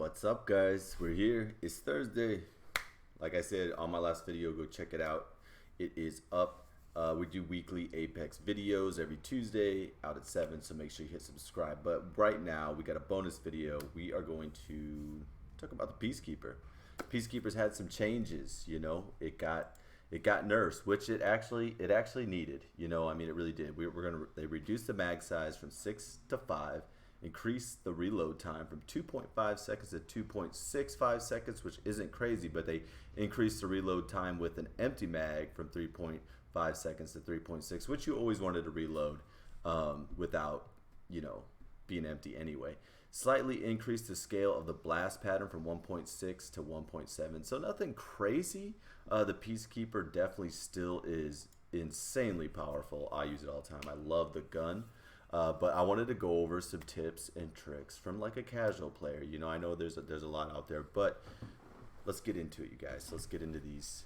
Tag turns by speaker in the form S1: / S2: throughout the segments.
S1: What's up, guys? We're here. It's Thursday. Like I said on my last video, go check it out. It is up. We do weekly Apex videos every Tuesday out at 7, so make sure you hit subscribe. But right now, we got a bonus video. We are going to talk about the Peacekeeper. Peacekeeper's had some changes. You know, it got nerfs, which it actually needed. You know, I mean, it really did. They reduced the mag size from 6 to 5. Increased the reload time from 2.5 seconds to 2.65 seconds, which isn't crazy, but they increased the reload time with an empty mag from 3.5 seconds to 3.6, which you always wanted to reload without, you know, being empty anyway. Slightly increased the scale of the blast pattern from 1.6 to 1.7, so nothing crazy. The Peacekeeper definitely still is insanely powerful. I use it all the time. I love the gun. But I wanted to go over some tips and tricks from like a casual player. You know, I know there's a lot out there, but let's get into it, you guys. Let's get into this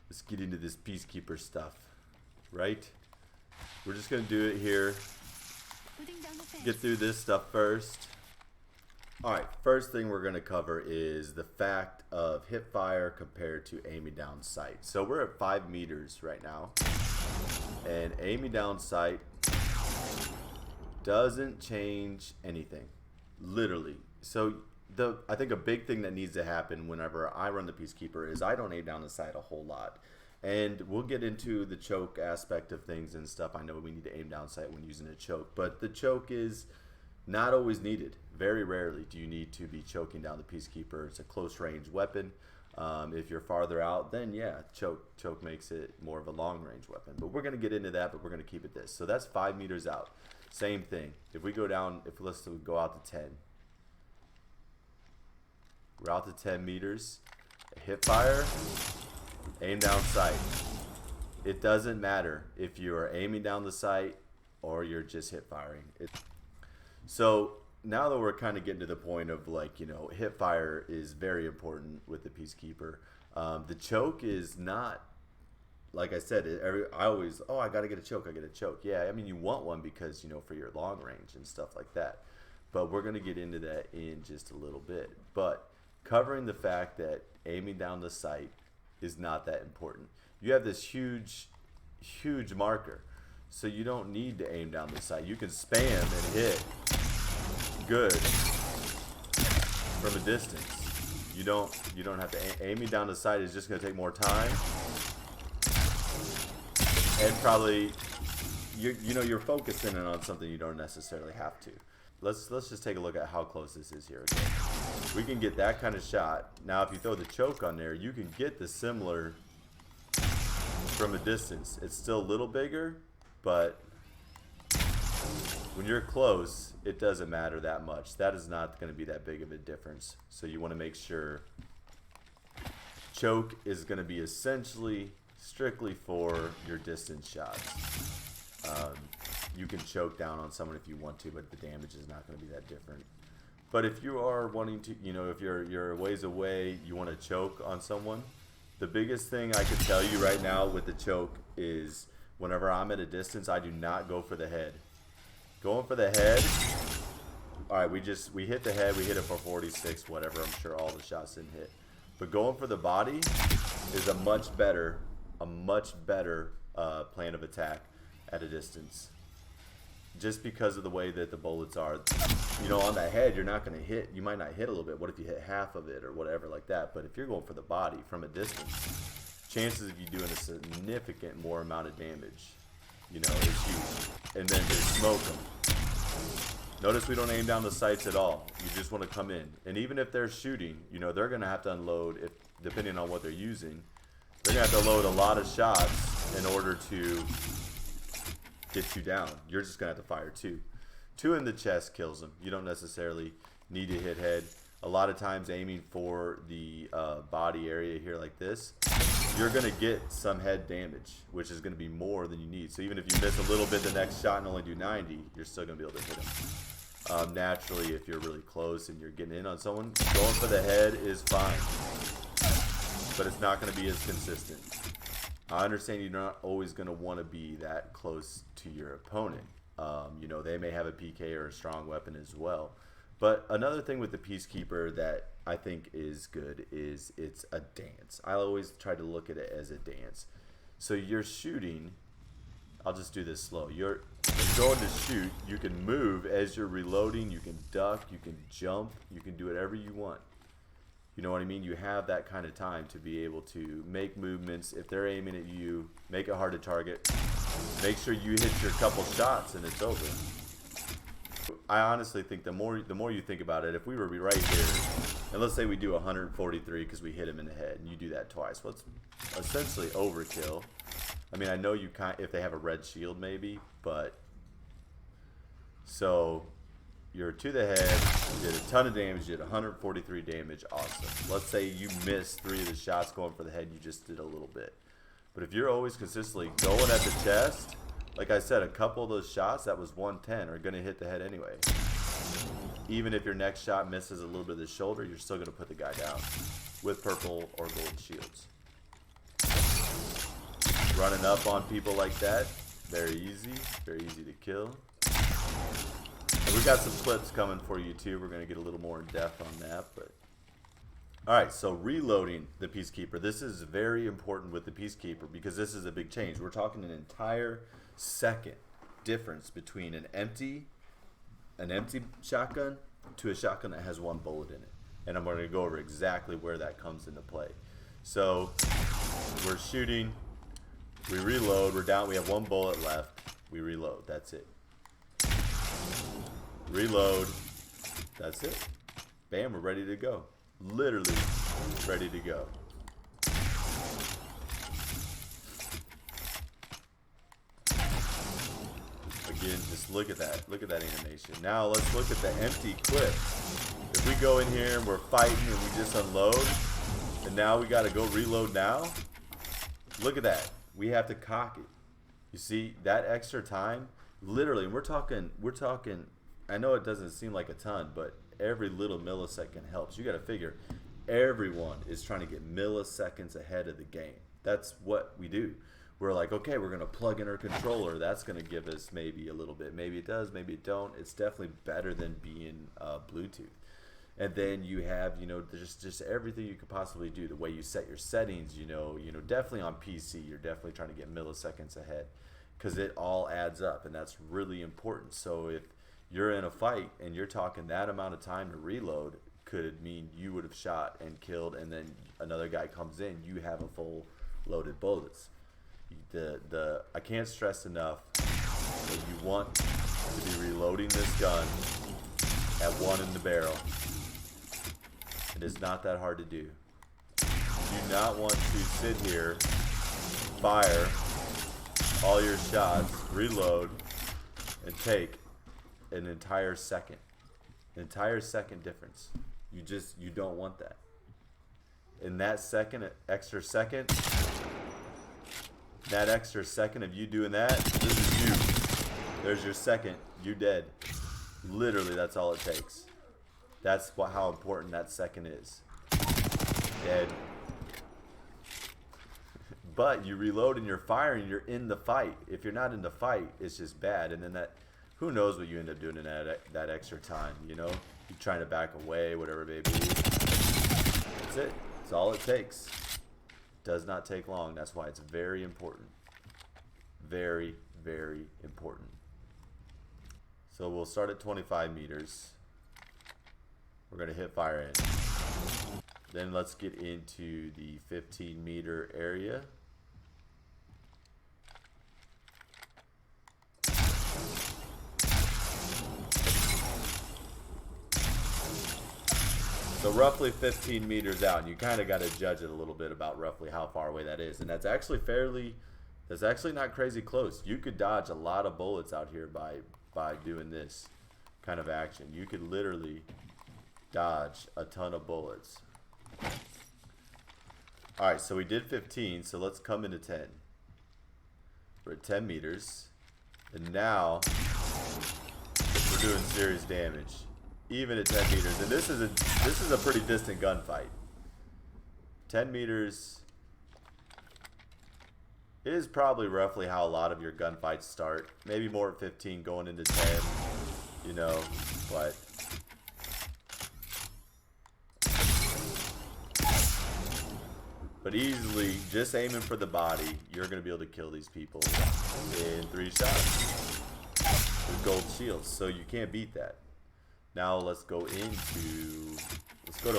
S1: Peacekeeper stuff, right? We're just gonna do it here. Get through this stuff first. All right, first thing we're gonna cover is the fact of Hipfire compared to aiming down sight. So we're at 5 meters right now, and aiming down sight doesn't change anything, literally. So I think a big thing that needs to happen whenever I run the Peacekeeper is I don't aim down the sight a whole lot. And we'll get into the choke aspect of things and stuff. I know we need to aim down sight when using a choke, but the choke is not always needed. Very rarely do you need to be choking down the Peacekeeper. It's a close range weapon. If you're farther out, then yeah, choke makes it more of a long range weapon. But we're gonna get into that, but we're gonna keep it this. So that's 5 meters out. Same thing. If we go down, let's go out to 10. We're out to 10 meters. Hipfire, aim down sight. It doesn't matter if you are aiming down the sight or you're just hip firing. So now that we're kind of getting to the point of, like, you know, Hipfire is very important with the Peacekeeper. The choke is not, like I said, I always, I gotta get a choke, I get a choke. Yeah, I mean, you want one because, you know, for your long range and stuff like that. But we're gonna get into that in just a little bit. But covering the fact that aiming down the sight is not that important. You have this huge marker, so you don't need to aim down the sight. You can spam and hit good from a distance. You don't have to aiming down the sight is just gonna take more time. And probably, you're focusing in on something you don't necessarily have to. Let's just take a look at how close this is here. Okay? We can get that kind of shot. Now, if you throw the choke on there, you can get the similar from a distance. It's still a little bigger, but when you're close, it doesn't matter that much. That is not going to be that big of a difference. So you want to make sure choke is going to be essentially strictly for your distance shots. You can choke down on someone if you want to, but the damage is not going to be that different. But if you are wanting to, you know, if you're a ways away, you want to choke on someone, the biggest thing I can tell you right now with the choke is whenever I'm at a distance, I do not go for the head. Going for the head, all right, we hit the head, we hit it for 46, whatever, I'm sure all the shots didn't hit. But going for the body is a much better plan of attack at a distance, just because of the way that the bullets are. You know, on the head, you're not going to hit, you might not hit a little bit. What if you hit half of it or whatever like that? But if you're going for the body from a distance, chances of you doing a significant more amount of damage, you know, is huge. And then just smoke them. Notice we don't aim down the sights at all. You just want to come in. And even if they're shooting, you know, they're going to have to unload, depending on what they're using. They're going to have to load a lot of shots in order to get you down. You're just going to have to fire 2. 2 in the chest kills them. You don't necessarily need to hit head. A lot of times aiming for the body area here like this, you're going to get some head damage, which is going to be more than you need. So even if you miss a little bit the next shot and only do 90, you're still going to be able to hit them. Naturally, if you're really close and you're getting in on someone, going for the head is fine, but it's not going to be as consistent. I understand you're not always going to want to be that close to your opponent. You know, they may have a PK or a strong weapon as well, But another thing with the Peacekeeper that I think is good is it's a dance. I always try to look at it as a dance. So you're shooting. I'll just do this slow. You're going to shoot. You can move as you're reloading. You can duck. You can jump. You can do whatever you want. You know what I mean? You have that kind of time to be able to make movements. If they're aiming at you, make it hard to target. Make sure you hit your couple shots and it's over. I honestly think the more you think about it, if we were right here, and let's say we do 143 because we hit him in the head, and you do that twice, well, it's essentially overkill. I mean, I know you can't if they have a red shield maybe, but so you're to the head, you did a ton of damage, you did 143 damage, awesome. Let's say you missed 3 of the shots going for the head, you just did a little bit. But if you're always consistently going at the chest, like I said, a couple of those shots, that was 110, are going to hit the head anyway. Even if your next shot misses a little bit of the shoulder, you're still going to put the guy down with purple or gold shields. Running up on people like that, very easy to kill. And we got some clips coming for you too. We're going to get a little more in depth on that, but alright, so reloading the Peacekeeper. This is very important with the Peacekeeper because this is a big change. We're talking an entire second difference between an empty shotgun to a shotgun that has 1 bullet in it. And I'm going to go over exactly where that comes into play. So we're shooting, we reload, we're down, we have 1 bullet left, we reload, that's it. Reload, that's it. Bam, we're ready to go. Literally ready to go. Again, just look at that. Look at that animation. Now let's look at the empty clip. If we go in here and we're fighting and we just unload, and now we got to go reload now. Look at that. We have to cock it. You see that extra time? Literally, we're talking. I know it doesn't seem like a ton, but every little millisecond helps. You got to figure everyone is trying to get milliseconds ahead of the game. That's what we do. We're like, okay, we're going to plug in our controller. That's going to give us maybe a little bit. Maybe it does, maybe it don't. It's definitely better than being Bluetooth. And then you have, just everything you could possibly do. The way you set your settings, definitely on PC, you're definitely trying to get milliseconds ahead because it all adds up, and that's really important. So if you're in a fight and you're talking that amount of time to reload, could mean you would have shot and killed, and then another guy comes in, you have a full loaded bullets. I can't stress enough that you want to be reloading this gun at 1 in the barrel. It is not that hard to do. You do not want to sit here, fire all your shots, reload, and take an entire second. An entire second difference. You don't want that. In that extra second of you doing that, this is you. There's your second. You dead. Literally, that's all it takes. That's how important that second is. Dead. But you reload and you're firing, you're in the fight. If you're not in the fight, it's just bad. And then who knows what you end up doing in that extra time, You're trying to back away, whatever it may be. That's it. That's all it takes. Does not take long. That's why it's very important. Very, very important. So we'll start at 25 meters. We're going to hit fire in. Then let's get into the 15-meter area. So roughly 15 meters out, and you kind of got to judge it a little bit about roughly how far away that is. And that's actually not crazy close. You could dodge a lot of bullets out here by doing this kind of action. You could literally dodge a ton of bullets. Alright, so we did 15, so let's come into 10. We're at 10 meters. And now we're doing serious damage. Even at 10 meters. And this is a pretty distant gunfight. 10 meters is probably roughly how a lot of your gunfights start. Maybe more at 15 going into 10, but But easily, just aiming for the body, you're going to be able to kill these people in 3 shots with gold shields. So you can't beat that. Now let's go to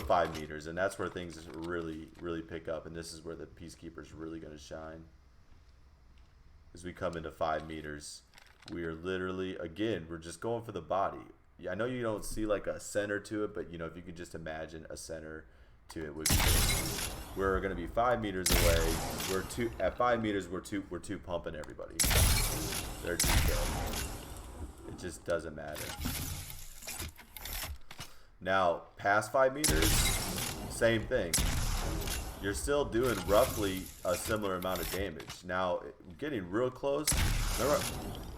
S1: 5 meters, and that's where things really pick up. And this is where the Peacekeeper's really going to shine. As we come into 5 meters, we are literally, again, we're just going for the body. I know you don't see like a center to it, but you know, if you could just imagine a center to it would be good. We're going to be 5 meters away. At 5 meters, we're two pumping everybody. They're too dead. It just doesn't matter. Now, past 5 meters, same thing. You're still doing roughly a similar amount of damage. Now, getting real close.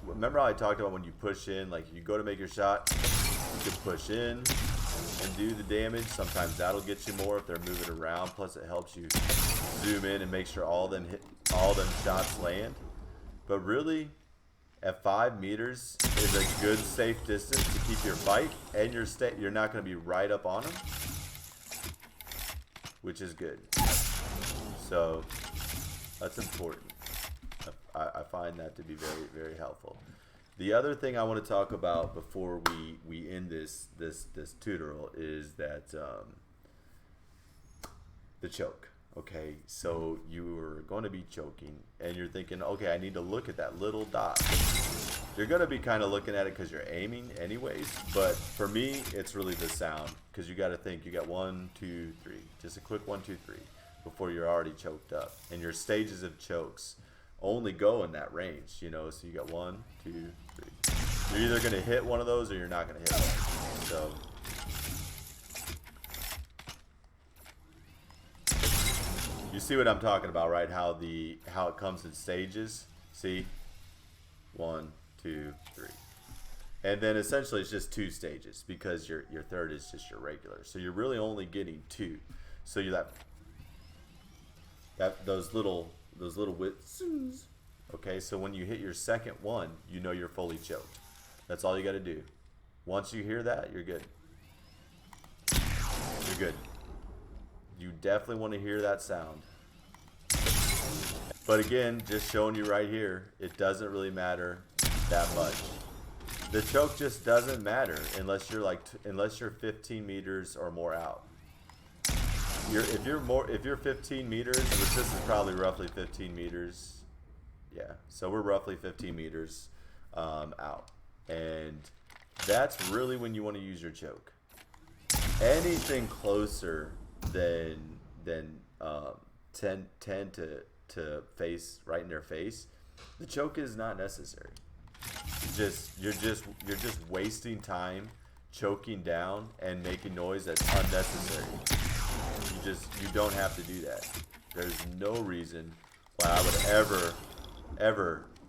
S1: Remember how I talked about when you push in, like you go to make your shot, you can push in and do the damage. Sometimes that'll get you more if they're moving around. Plus, it helps you zoom in and make sure all them shots land. But really, at 5 meters is a good safe distance to keep your fight, and you're not going to be right up on them, which is good. So that's important. I find that to be very helpful. The other thing I want to talk about before we end this tutorial is that the choke. Okay, so you are going to be choking, and you're thinking, okay, I need to look at that little dot. You're going to be kind of looking at it because you're aiming anyways, but for me, it's really the sound, because you got to think, you got 1, 2, 3, just a quick 1, 2, 3, before you're already choked up, and your stages of chokes only go in that range, you know, so you got 1, 2, 3. You're either going to hit one of those or you're not going to hit one, so. You see what I'm talking about, right? How it comes in stages. See? 1, 2, 3. And then essentially it's just 2 stages because your third is just your regular. So you're really only getting 2. So you're those little whips. Okay, so when you hit your second one, you know you're fully choked. That's all you got to do. Once you hear that, you're good. You're good. You definitely want to hear that sound. But again, just showing you right here, it doesn't really matter that much. The choke just doesn't matter unless you're 15 meters or more out. If you're 15 meters, which this is probably roughly 15 meters. Yeah, so we're roughly 15 meters out. And that's really when you want to use your choke. Anything closer than 10 to face right in their face, the choke is not necessary. You're just wasting time choking down and making noise that's unnecessary. You don't have to do that. There's no reason why I would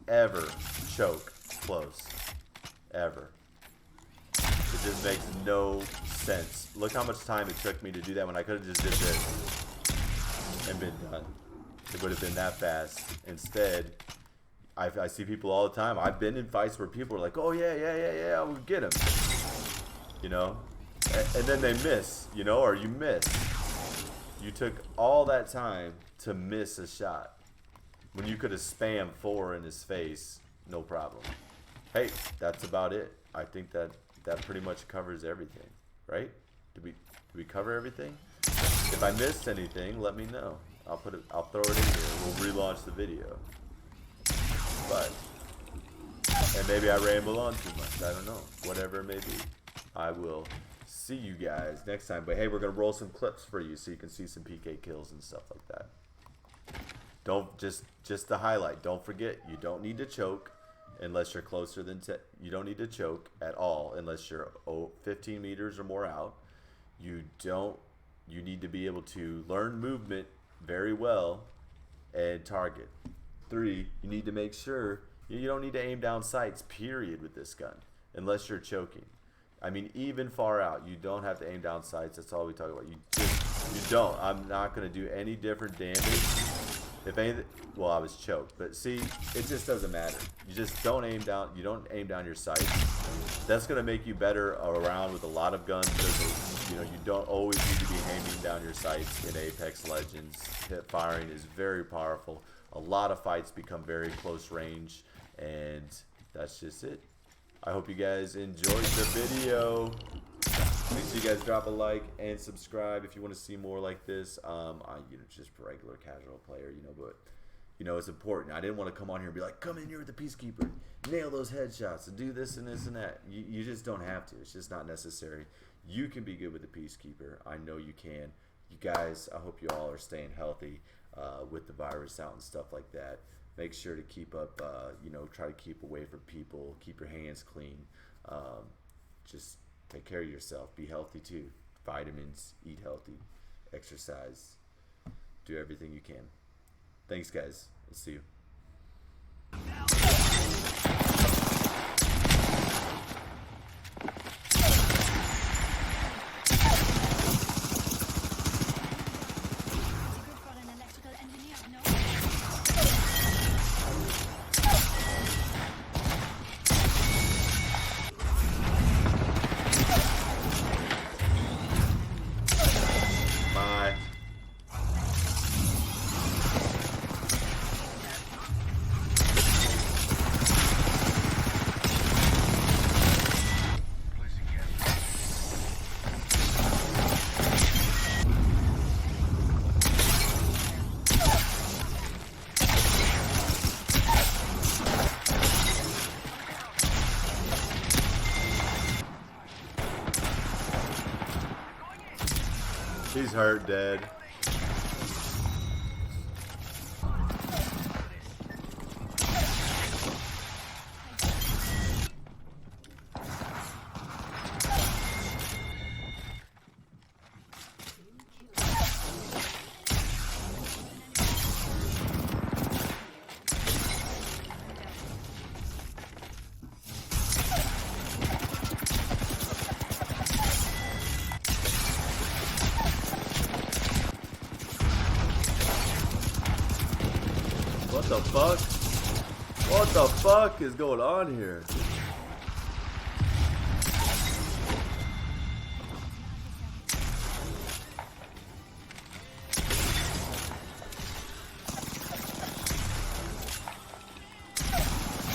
S1: ever choke close. Ever. It just makes no sense. Look how much time it took me to do that when I could have just did this and been done. It would have been that fast. Instead, I see people all the time. I've been in fights where people are like, oh yeah, we'll get him. You know? And then they miss, you know, or you miss. You took all that time to miss a shot when you could have spammed 4 in his face, no problem. Hey, that's about it. I think that pretty much covers everything, right? Did we cover everything? If I missed anything, let me know. I'll throw it in here. We'll relaunch the video. And maybe I ramble on too much. I don't know. Whatever it may be. I will see you guys next time. But hey, we're gonna roll some clips for you so you can see some PK kills and stuff like that. Don't just the highlight. Don't forget, you don't need to choke unless you're closer than you don't need to choke at all unless you're 15 meters or more out. You need to be able to learn movement very well and target. 3, you need to make sure you don't need to aim down sights, period, with this gun, unless you're choking. I mean, even far out, you don't have to aim down sights. That's all we talk about. You don't. I'm not going to do any different damage. If anything, well, I was choked, but see, it just doesn't matter. You just don't aim down. You don't aim down your sights. That's going to make you better around with a lot of guns. Because, you know, you don't always need to be aiming down down your sights in Apex Legends. Hip firing is very powerful. A lot of fights become very close range, and that's just it. I hope you guys enjoyed the video. Make sure you guys drop a like and subscribe if you want to see more like this. Just regular casual player, but it's important. I didn't want to come on here and be like, come in here with the Peacekeeper, nail those headshots, and do this and this and that. You just don't have to. It's just not necessary. You can be good with the Peacekeeper. I know you can. You guys, I hope you all are staying healthy with the virus out and stuff like that. Make sure to keep up, try to keep away from people. Keep your hands clean. Just take care of yourself. Be healthy too. Vitamins, eat healthy, exercise, do everything you can. Thanks, guys. We'll see you. Bye. He's hurt, dead. What the fuck? What the fuck is going on here?